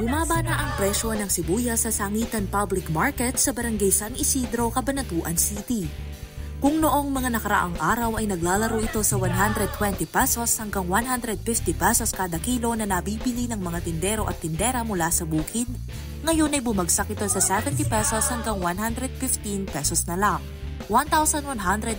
Bumaba na ang presyo ng sibuyas sa Sangitan Public Market sa Barangay San Isidro, Cabanatuan City. Kung noong mga nakaraang araw ay naglalaro ito sa 120 pesos hanggang 150 pesos kada kilo na nabibili ng mga tindero at tindera mula sa bukid, ngayon ay bumagsak ito sa 70 pesos hanggang 115 pesos na lang. 1,100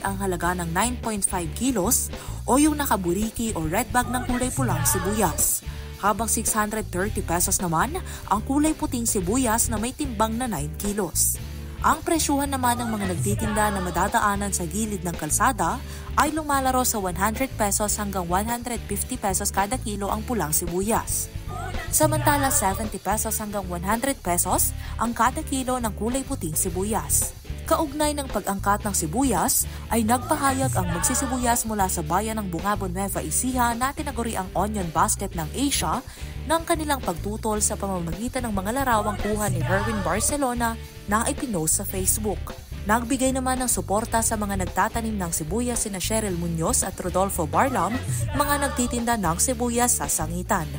ang halaga ng 9.5 kilos o yung nakaburiki o red bag ng kulay pulang sibuyas. Habang 630 pesos naman ang kulay puting sibuyas na may timbang na 9 kilos. Ang presyuhan naman ng mga nagtitinda na madadaanan sa gilid ng kalsada ay lumalaro sa 100 pesos hanggang 150 pesos kada kilo ang pulang sibuyas. Samantala 70 pesos hanggang 100 pesos ang kada kilo ng kulay puting sibuyas. Kaugnay ng pag-angkat ng sibuyas ay nagpahayag ang magsisibuyas mula sa bayan ng Bungabon, Nueva Ecija na tinaguri ang Onion Basket ng Asia ng kanilang pagtutol sa pamamagitan ng mga larawang kuha ni Herwin Barcelona na ipinost sa Facebook. Nagbigay naman ng suporta sa mga nagtatanim ng sibuyas sina Cheryl Munoz at Rodolfo Barlam, mga nagtitinda ng sibuyas sa Sangitan.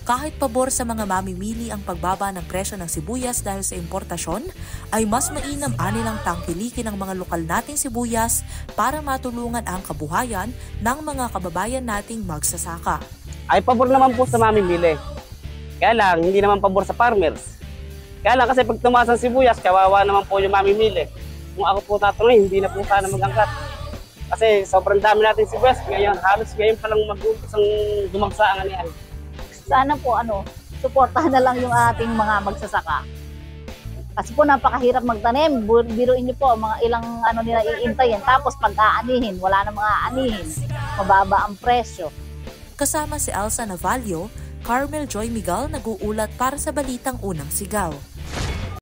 Kahit pabor sa mga mamimili ang pagbaba ng presyo ng sibuyas dahil sa importasyon, ay mas mainam anilang tangkilikin ang mga lokal nating sibuyas para matulungan ang kabuhayan ng mga kababayan nating magsasaka. Ay pabor naman po sa mamimili. Kaya lang, hindi naman pabor sa farmers. Kaya lang kasi pag tumaas ang sibuyas, kawawa naman po yung mamimili. Kung ako po tatanungin, hindi na po sana mag-angkat. Kasi sobrang dami natin sibuyas, ngayon halos ngayon palang mag-utos ang dumagsa ang anihan. Sana po suportahan na lang yung ating mga magsasaka. Kasi po napakahirap magtanim. Biruin niyo po mga ilang nila iintayin. Tapos pag-aanihin, wala na mga aanihin. Mababa ang presyo. Kasama si Elsa Navalio, Carmel Joy Miguel nag-uulat para sa Balitang Unang Sigaw.